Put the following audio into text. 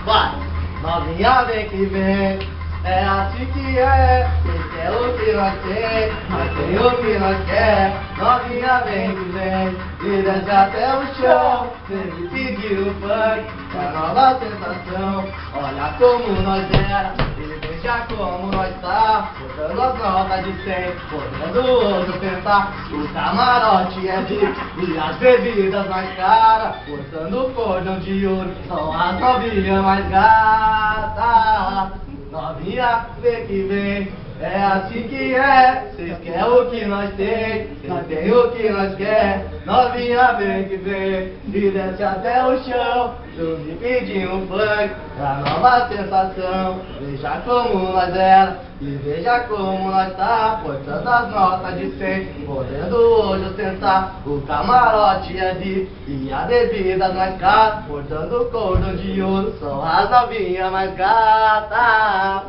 Vai! Novinha vem que vem, é assim que é. Cês quer o que nós tem, nós tem o que nós quer. Novinha vem que vem, e desce até o chão. Sempre pediu funk, é nova sensação. Olha como nós era, e veja como nós tá. Botando as notas de 100, botando o outro pensar. O camarote é VIP e as bebidas mais caras. Botando o cordão de ouro, são as novinhas mais gatas. Novinha, vem que vem, é assim que é. Cês quer o que nós tem, nós tem o que nós quer. Novinha, vem que vem, e desce até o chão. Eu me pedi um funk, a nova sensação. Veja como nós era, e veja como nós tá. Portando as notas de 100, podendo hoje ostentar. O camarote é VIP e a bebida mais cara. Portando o cordão de ouro, são as novinhas mais gatas.